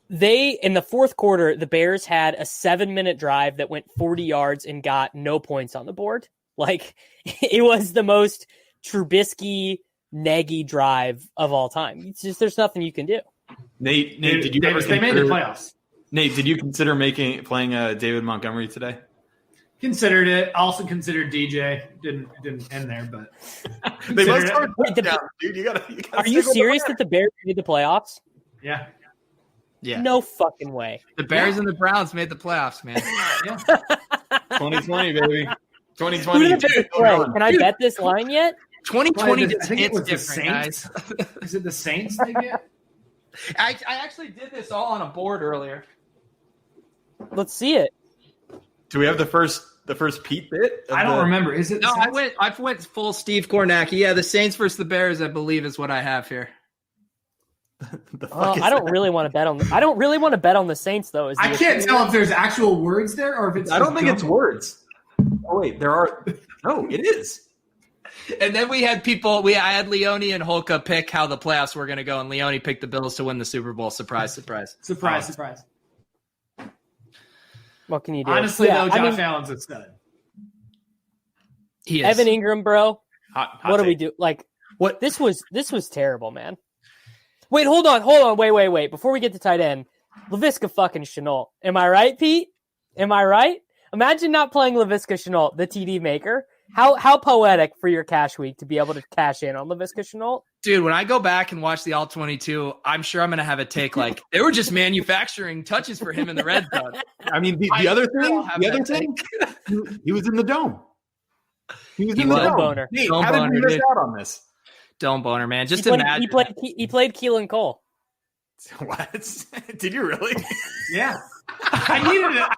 in the fourth quarter, the Bears had a 7-minute drive that went 40 yards and got no points on the board. Like, it was the most Trubisky Nagy drive of all time. It's just there's nothing you can do.
Nate,
they made the playoffs.
Nate, did you consider playing David Montgomery today?
Considered it. Also considered DJ. Didn't end there, but
they must start down, dude. You gotta
Are you serious that the Bears made the playoffs?
Yeah.
Yeah.
No fucking way.
The Bears and the Browns made the playoffs, man.
Yeah.
2020, baby. 2020.
Can I bet this line yet?
2020
it's
different, guys.
Is it the Saints they get?
I actually did this all on a board earlier.
Let's see it.
Do we have the first Pete bit?
I don't remember. Is it?
No, I went full Steve Kornacki. Yeah, the Saints versus the Bears, I believe, is what I have here.
I don't really want to bet on. I don't really want to bet on the Saints, though.
I can't tell if there's actual words there or if it's.
I don't think it's words. Oh wait, there are. No, it is.
And then we had I had Leone and Holka pick how the playoffs were going to go, and Leone picked the Bills to win the Super Bowl. Surprise, surprise.
Surprise.
What can you do?
Honestly, though, Josh Allen's a stud.
He is.
Evan Ingram, bro.
Hot
what do we do? Like, what? This was terrible, man. Wait, hold on. Wait. Before we get to tight end, Laviska fucking Shenault. Am I right, Pete? Am I right? Imagine not playing Laviska Shenault, the TD maker. How poetic for your cash week to be able to cash in on Laviska Shenault.
Dude, when I go back and watch the All 22, I'm sure I'm going to have a take like they were just manufacturing touches for him in the red zone.
I mean, the other thing, he was in the dome. He was in the dome.
Boner.
Hey, how did we miss out on this?
Dome boner, man. Just imagine.
He played Keelan Cole.
What? Did you really?
Yeah. I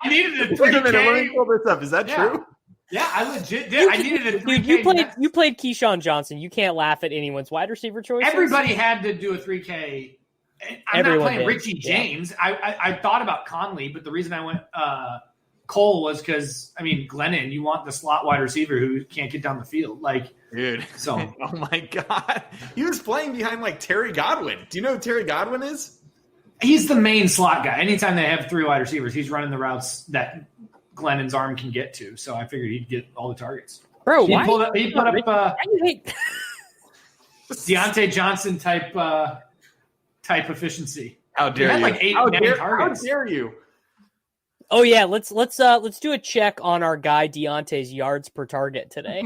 needed a 3K.
Wait a minute, let me pull this up. Is that true?
Yeah, I legit did. I needed a 3K.
Dude, you played Keyshawn Johnson. You can't laugh at anyone's wide receiver choices.
Everybody had to do a 3K. I'm not playing Richie James. Yeah. I thought about Conley, but the reason I went Cole was because, I mean, Glennon, you want the slot wide receiver who can't get down the field. Like,
dude.
So,
oh my God. He was playing behind like Terry Godwin. Do you know who Terry Godwin is?
He's the main slot guy. Anytime they have 3 wide receivers, he's running the routes that Glennon's arm can get to. So I figured he'd get all the targets.
Bro,
he put up Deontay Johnson type efficiency.
How dare you?
Like 8 targets.
How dare you?
Oh yeah, let's do a check on our guy Deontay's yards per target today.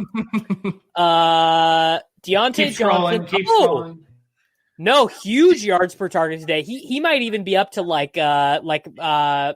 Deontay
Keep
Johnson.
scrolling.
No, huge yards per target today. He might even be up to like Matt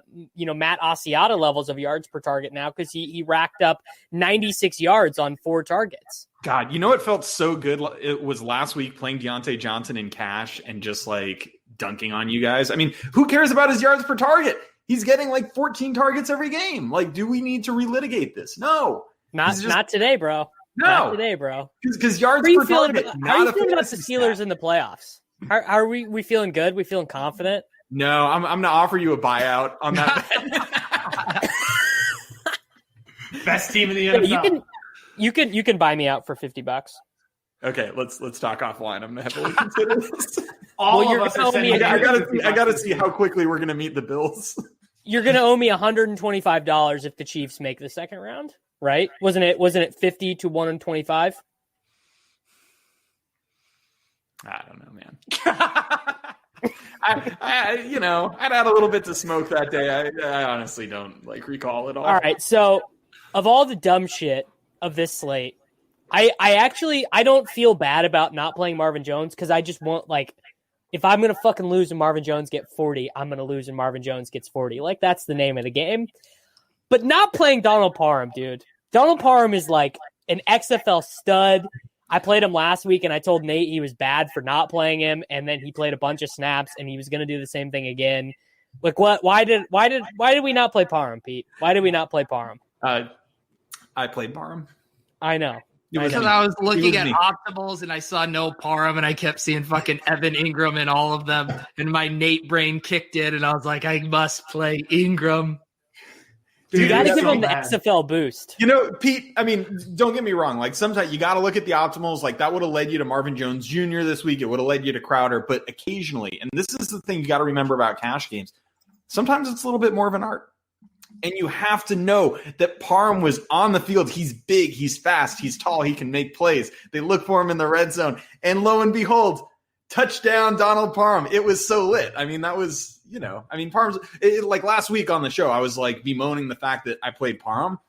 Asiata levels of yards per target now because he racked up 96 yards on 4 targets.
God, you know what felt so good? It was last week playing Deontay Johnson in cash and just like dunking on you guys. I mean, who cares about his yards per target? He's getting like 14 targets every game. Like, do we need to relitigate this? No,
not today, bro.
No,
not today, bro.
Because yards per target.
How are you feeling about the Steelers in the playoffs? How are we feeling good? We feeling confident?
No, I'm going to offer you a buyout on that.
Best team in the NFL.
You can buy me out for $50.
Okay, let's talk offline. I'm going to heavily consider this.
All of us are sending.
I got to see how quickly we're going to meet the Bills.
You're going to owe me $125 if the Chiefs make the second round, right? Wasn't it 50 to 125?
I don't know, man. I'd had a little bit to smoke that day. I honestly don't recall it all.
All right, so of all the dumb shit of this slate, I don't feel bad about not playing Marvin Jones because I just want if I'm gonna fucking lose and Marvin Jones get 40, I'm gonna lose and Marvin Jones gets 40. That's the name of the game. But not playing Donald Parham, dude. Donald Parham is like an XFL stud. I played him last week and I told Nate he was bad for not playing him, and then he played a bunch of snaps and he was gonna do the same thing again. What? Why did we not play Parham, Pete? Why did we not play Parham?
I played Parham.
I know.
Because I was looking at optimals and I saw no Parham and I kept seeing fucking Evan Ingram in all of them. And my Nate brain kicked in and I was like, I must play Ingram.
You got to give him the XFL boost.
Pete, I mean, don't get me wrong. Sometimes you got to look at the optimals. That would have led you to Marvin Jones Jr. this week. It would have led you to Crowder. But occasionally, and this is the thing you got to remember about cash games, sometimes it's a little bit more of an art. And you have to know that Parham was on the field. He's big, he's fast, he's tall, he can make plays. They look for him in the red zone. And lo and behold, touchdown Donald Parham. It was so lit. I mean, that was, Parham's last week on the show, I was bemoaning the fact that I played Parham,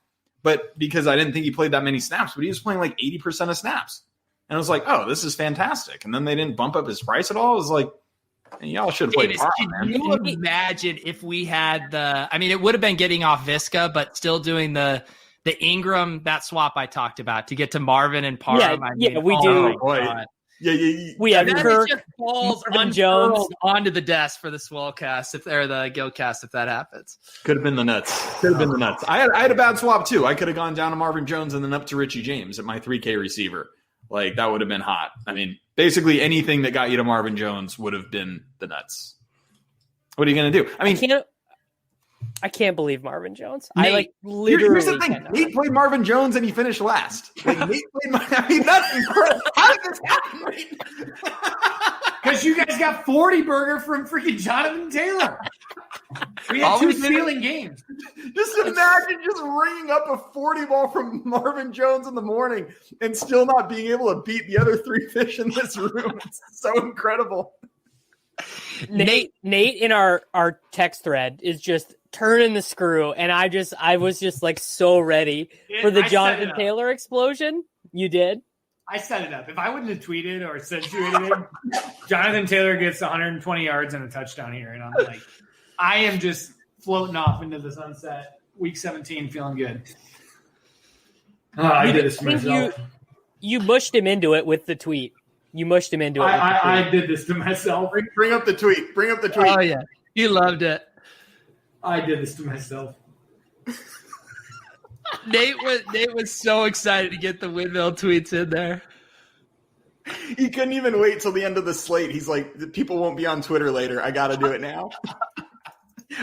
but because I didn't think he played that many snaps, but he was playing 80% of snaps. And I was like, oh, this is fantastic. And then they didn't bump up his price at all. It was like, y'all should have played Parham, man.
Can you imagine if we had it would have been getting off Visca, but still doing the Ingram, that swap I talked about to get to Marvin and Parham.
We do. We have Kirk,
just falls
Jones
onto the desk for the Swellcast if the Gillcast if that happens.
Could have been the nuts. I had a bad swap too. I could have gone down to Marvin Jones and then up to Richie James at my 3K receiver. That would have been hot. I mean, basically anything that got you to Marvin Jones would have been the nuts. What are you going to do? I mean,
I can't believe Marvin Jones.
Nate,
literally.
Here's the thing. Nate played Marvin Jones and he finished last. Nate played that's incredible. How did this happen?
Because you guys got 40 burger from freaking Jonathan Taylor. We had 2 stealing games.
Just imagine just ringing up a 40 ball from Marvin Jones in the morning and still not being able to beat the other 3 fish in this room. It's so incredible.
Nate in our text thread is just turning the screw, and I was just so ready for the Jonathan Taylor explosion. You did?
I set it up. If I wouldn't have tweeted or sent you anything, Jonathan Taylor gets 120 yards and a touchdown here, and I'm like, I am just floating off into the sunset. Week 17, feeling good. I did this to myself.
You mushed him into it with the tweet. You mushed him into it.
I did this to myself.
Bring up the tweet.
Oh, yeah. You loved it.
I did this to myself.
Nate was so excited to get the windmill tweets in there.
He couldn't even wait till the end of the slate. He's like, people won't be on Twitter later. I got to do it now.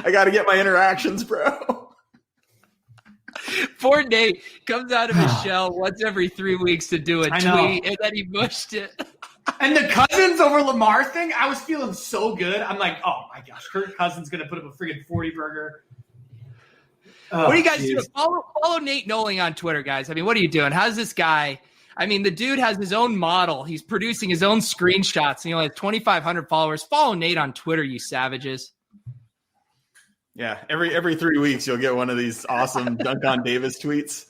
I got to get my interactions, bro.
Poor Nate comes out of his shell once every 3 weeks to do a tweet, and then he mushed it.
And the Cousins over Lamar thing, I was feeling so good. I'm like, oh my gosh, Kirk Cousins going to put up a freaking 40 burger.
What are you guys doing? Follow Nate Noling on Twitter, guys. I mean, what are you doing? How's this guy? I mean, the dude has his own model. He's producing his own screenshots. And he only has 2,500 followers. Follow Nate on Twitter, you savages.
Yeah, every 3 weeks you'll get one of these awesome Dunk on Davis tweets.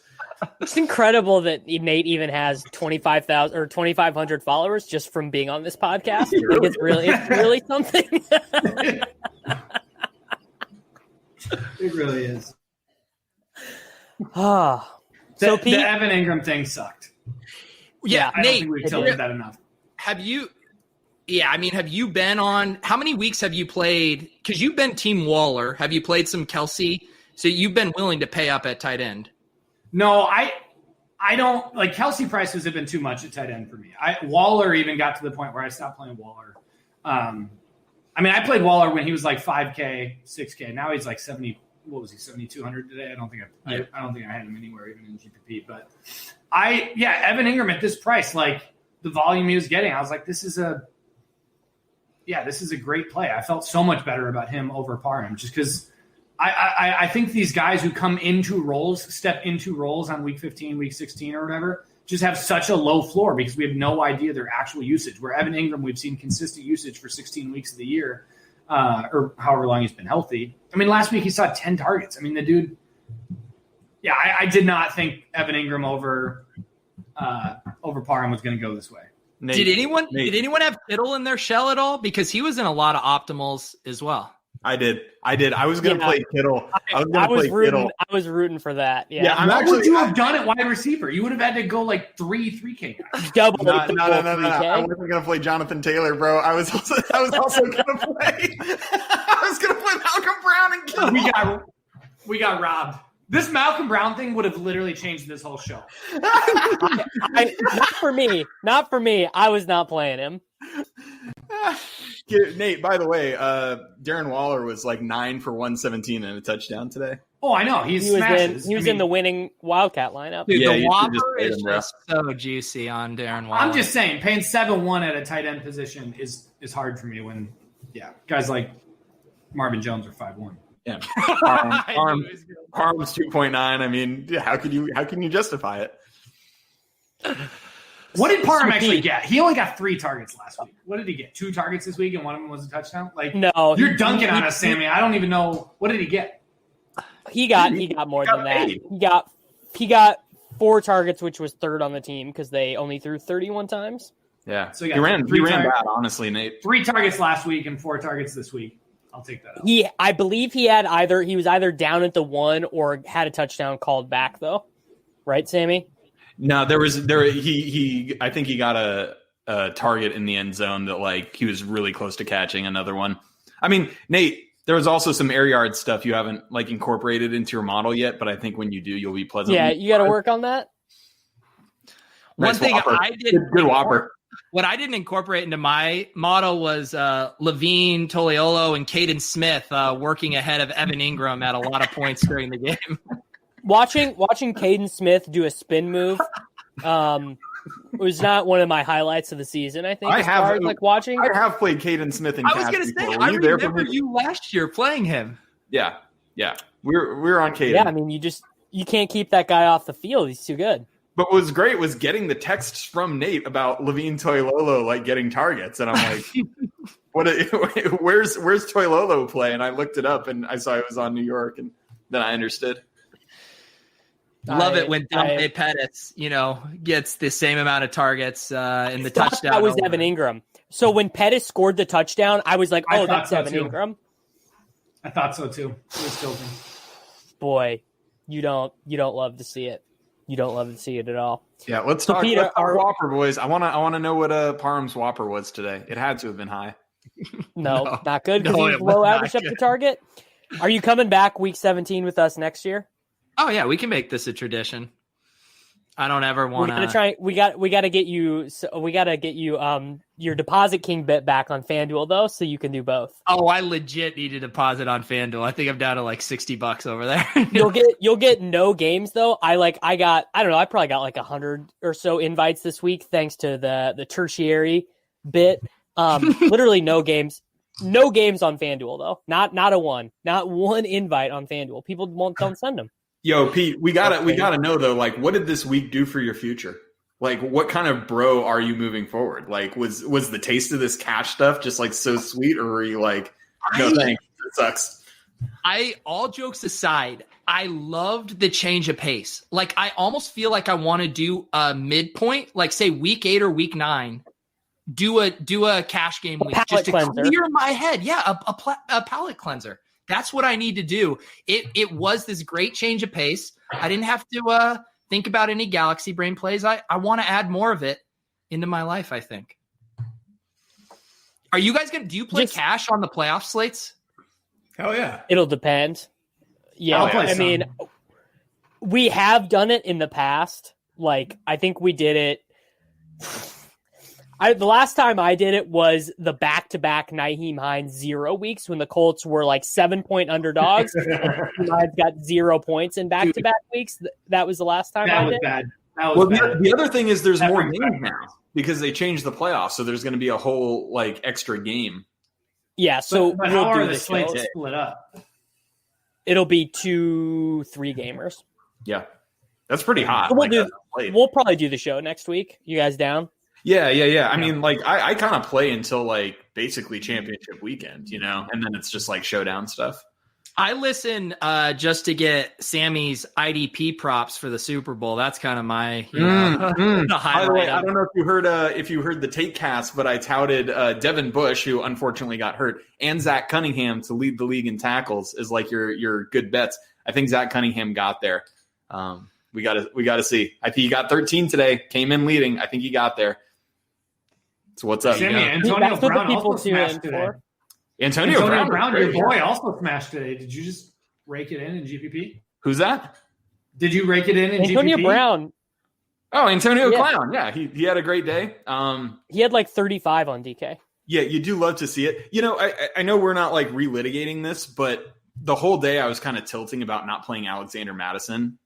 It's incredible that Nate even has 25,000 or 2,500 followers just from being on this podcast. It's really something.
It really is.
So
the Evan Ingram thing sucked.
Yeah,
I
Nate,
don't think we've told that enough.
Have you been on, how many weeks have you played? Because you've been Team Waller. Have you played some Kelsey? So you've been willing to pay up at tight end.
No, I don't like Kelsey prices have been too much at tight end for me. Waller even got to the point where I stopped playing Waller. I mean, I played Waller when he was like 5K, 6K. Now he's like 70. What was he? 7,200 today. I don't think I had him anywhere, even in GPP. But Evan Ingram at this price, like the volume he was getting, I was like, this is a great play. I felt so much better about him over Parham just because I think these guys who come step into roles on week 15, week 16 or whatever, just have such a low floor because we have no idea their actual usage. Where Evan Ingram, we've seen consistent usage for 16 weeks of the year. Or however long he's been healthy. I mean, last week he saw 10 targets. I mean, the dude. Yeah, I did not think Evan Ingram over Parham was going to go this way.
Nate,
did anyone have Kittle in their shell at all? Because he was in a lot of optimals as well.
I did. I was going to play Kittle.
I was rooting for that. Yeah.
What would you have done at wide receiver? You would have had to go like 3K guys.
Double.
No. I wasn't going to play Jonathan Taylor, bro. I was also going to play. I was going to play Malcolm Brown and Kittle.
We got robbed. This Malcolm Brown thing would have literally changed this whole show.
Not for me. I was not playing him.
Nate, by the way, Darren Waller was like 9 for 117 and a touchdown today.
Oh, I know. He was
in the winning Wildcat lineup.
Dude, the Whopper is just so juicy on Darren Waller.
I'm just saying, paying 7-1 at a tight end position is hard for me when, guys like Marvin Jones are 5-1.
Yeah, Parham's 2.9. I mean, how can you justify it?
What did Parham actually get? He only got 3 targets last week. What did he get? 2 targets this week, and one of them was a touchdown. Like,
no,
you're dunking on us, Sammy. I don't even know. What did he get?
He got more than that. He got 4 targets, which was third on the team because they only threw 31 times.
Yeah, so he ran bad, honestly, Nate.
3 targets last week and 4 targets this week. I'll take that.
I believe he was either down at the 1 or had a touchdown called back though. Right, Sammy?
No, he I think he got a target in the end zone that like he was really close to catching another one. I mean, Nate, there was also some air yard stuff you haven't like incorporated into your model yet, but I think when you do, you'll be pleasant.
Yeah, you got to work on that.
One thing
Whopper.
I did
good Whopper.
What I didn't incorporate into my model was Levine, Toliolo, and Caden Smith working ahead of Evan Ingram at a lot of points during the game.
Watching Caden Smith do a spin move was not one of my highlights of the season. I think
I have
watching.
I have played Caden Smith in.
I was going to say, I remember you last year playing him.
Yeah. We're on Caden.
Yeah, I mean, you can't keep that guy off the field. He's too good.
But what was great was getting the texts from Nate about Levine Toilolo like getting targets, and I'm like, where's Toilolo play? And I looked it up, and I saw it was on New York, and then I understood.
Love it when Dante Pettis, gets the same amount of targets in the touchdown.
That was Evan Ingram. So when Pettis scored the touchdown, I was like, "Oh, that's Evan Ingram."
I thought so too. It was tilting.
Boy, you don't love to see it. You don't love to see it at all.
Yeah, let's talk Whopper, boys. I want to know what Parham's Whopper was today. It had to have been high.
No, not good because he's low average up the target. Are you coming back week 17 with us next year?
Oh yeah, we can make this a tradition. I don't ever want
to. We got to get you. So we got to get you your deposit king bet back on FanDuel though, so you can do both.
Oh, I legit need a deposit on FanDuel. I think I'm down to like $60 over there.
You'll get no games though. I probably got like 100 or so invites this week thanks to the tertiary bit. Literally no games. No games on FanDuel though. Not one invite on FanDuel. People don't send them.
Yo, Pete, we gotta know though. Like, what did this week do for your future? Like, what kind of bro are you moving forward? Like, was the taste of this cash stuff just like so sweet, or were you like, no thanks, it sucks?
All jokes aside, I loved the change of pace. Like, I almost feel like I want to do a midpoint, like say week 8 or week 9, do a cash game week just to clear my head. Yeah, a palate cleanser. That's what I need to do. It was this great change of pace. I didn't have to think about any Galaxy Brain plays. I want to add more of it into my life, I think. Are you guys do you play cash on the playoff slates?
Hell yeah.
It'll depend. Yeah, I mean, we have done it in the past. Like, I think we did it. The last time I did it was the back-to-back Nyheim Hines 0 weeks when the Colts were like 7-point underdogs. And Hines got 0 points in back-to-back weeks. That was the last time I did.
That was bad.
The other thing is there's more games now because they changed the playoffs, so there's going to be a whole like extra game.
Yeah, so
but how are the slates split up?
It'll be 2 3-gamers.
Yeah, that's pretty hot.
We'll probably do the show next week. You guys down?
Yeah. I mean, like, I kind of play until like basically championship weekend, you know, and then it's just like showdown stuff.
I listen just to get Sammy's IDP props for the Super Bowl. That's kind of my the highlight.
By the way, I don't know if you heard the Take Cast, but I touted Devin Bush, who unfortunately got hurt, and Zach Cunningham to lead the league in tackles as like your good bets. I think Zach Cunningham got there. We gotta see. I think he got 13 today. Came in leading. I think he got there. So what's up?
Sammy, Antonio Brown also smashed today.
Antonio Brown,
your boy, also smashed today. Did you just rake it in GPP?
Who's that?
Did you rake it in
Antonio
GPP?
Brown.
Oh, Antonio Clown. Yeah, he had a great day.
He had like 35 on DK.
Yeah, you do love to see it. You know, I know we're not like relitigating this, but the whole day I was kind of tilting about not playing Alexander Madison.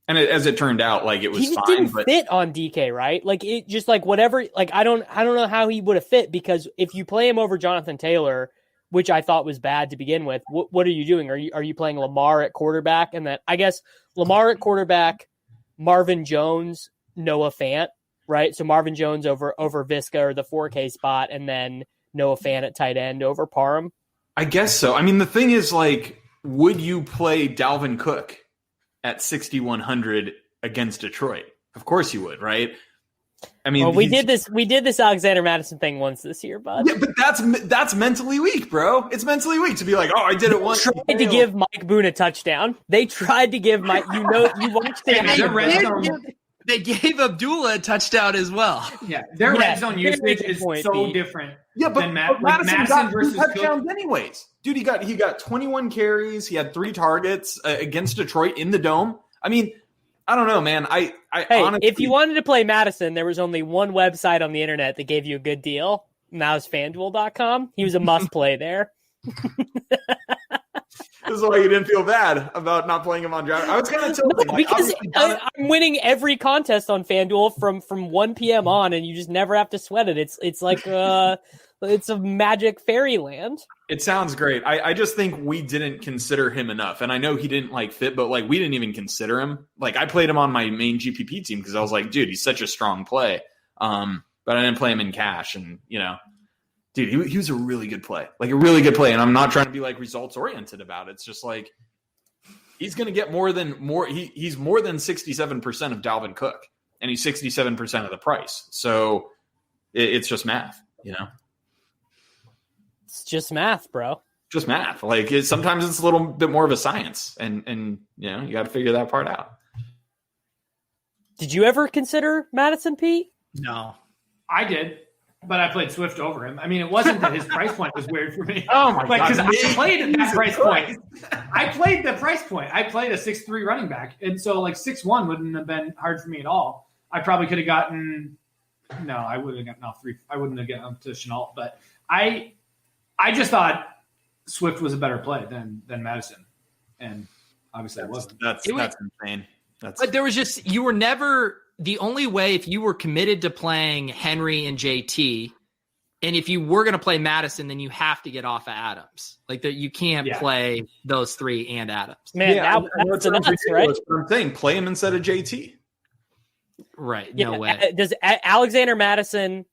And as it turned out, like, it was
he
fine.
Didn't fit on DK, right? Like, it just like whatever. Like, I don't know how he would have fit, because if you play him over Jonathan Taylor, which I thought was bad to begin with, what are you doing? Are you playing Lamar at quarterback, and then I guess Lamar at quarterback, Marvin Jones, Noah Fant, right? So Marvin Jones over Visca or the 4K spot, and then Noah Fant at tight end over Parham.
I guess so. I mean, the thing is, like, would you play Dalvin Cook at 6,100 against Detroit? Of course you would, right? I mean,
we did this Alexander Madison thing once this year, bud.
Yeah, but that's mentally weak, bro. It's mentally weak to be like, oh, I did it once.
They tried to give Mike Boone a touchdown. They tried to give Mike. You watched it.
They gave Abdullah a touchdown as well.
Yeah, their red zone usage is so different.
Yeah, but
than
Madison got
versus
touchdowns anyways. Dude, he got 21 carries. He had 3 targets against Detroit in the Dome. I mean, I don't know, man. Hey, honestly,
if you wanted to play Madison, there was only one website on the internet that gave you a good deal, and that was FanDuel.com. He was a must play there.
This is why you didn't feel bad about not playing him on draft. I was kind of tilting.
No, because I'm winning every contest on FanDuel from 1 p.m. on, and you just never have to sweat it. It's like it's a magic fairyland.
It sounds great. I just think we didn't consider him enough. And I know he didn't like fit, but like we didn't even consider him. Like I played him on my main GPP team because I was like, dude, he's such a strong play. But I didn't play him in cash. And, you know, dude, he was a really good play. Like a really good play. And I'm not trying to be like results oriented about it. It's just like he's going to get he's more than 67% of Dalvin Cook. And he's 67% of the price. So it's just math, you know?
It's just math, bro.
Just math. Like sometimes it's a little bit more of a science, and you know you got to figure that part out.
Did you ever consider Madison, Pete?
No,
I did, but I played Swift over him. I mean, it wasn't that his price point was weird for me.
Oh my god!
Because I played at that price point. I played the price point. I played a 6'3" running back, and so like 6'1" wouldn't have been hard for me at all. I probably could have gotten. No, I wouldn't have gotten 3. I wouldn't have gotten up to Chenault, but I just thought Swift was a better play than Madison, and obviously it wasn't.
That's insane.
But there was just you were never the only way if you were committed to playing Henry and JT, and if you were going to play Madison, then you have to get off of Adams. Like that, you can't play those 3 and Adams.
Man, that's nuts, right?
I'm saying play him instead of JT.
Right. No way.
Does Alexander Madison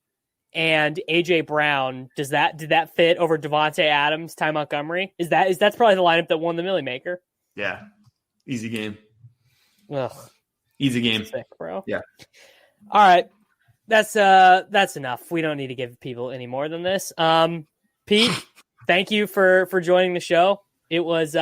and AJ Brown, did that fit over Devontae Adams, Ty Montgomery? That's probably the lineup that won the Millie Maker.
Yeah. Easy game.
Ugh.
Easy game.
Sick, bro.
Yeah.
All right. That's enough. We don't need to give people any more than this. Pete, thank you for joining the show. It was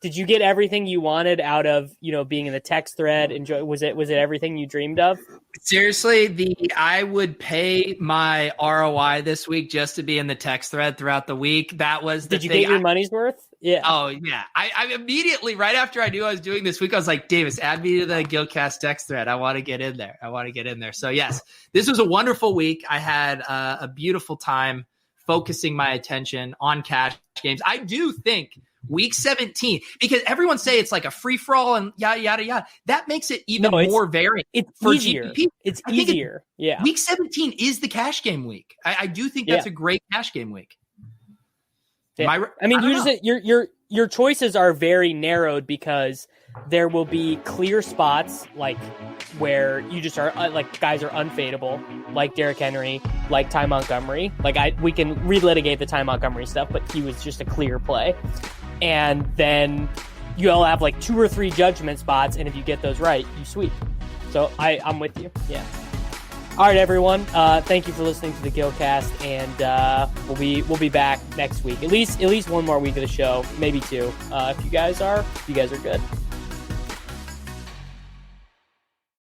did you get everything you wanted out of, being in the text thread? Was it everything you dreamed of?
Seriously, I would pay my ROI this week just to be in the text thread throughout the week. That was the
Did you
thing.
get your money's worth? Yeah.
Oh yeah. I immediately, right after I knew I was doing this week, I was like, Davis, add me to the Gillcast text thread. I want to get in there. So yes, this was a wonderful week. I had a beautiful time focusing my attention on cash games. I do think week 17, because everyone say it's like a free for all and yada yada yada. That makes it even more variant.
It's
for
easier.
GPP.
It's easier. Yeah.
Week 17 is the cash game week. I do think that's a great cash game week.
Yeah. Your choices are very narrowed because there will be clear spots like where you just are like guys are unfadable, like Derrick Henry, like Ty Montgomery. We can relitigate the Ty Montgomery stuff, but he was just a clear play. And then you'll have like 2 or 3 judgment spots, and if you get those right, you sweep. So I'm with you. Yeah. All right, everyone. Thank you for listening to the Gillcast, and we'll be back next week. At least one more week of the show, maybe 2. If you guys are good.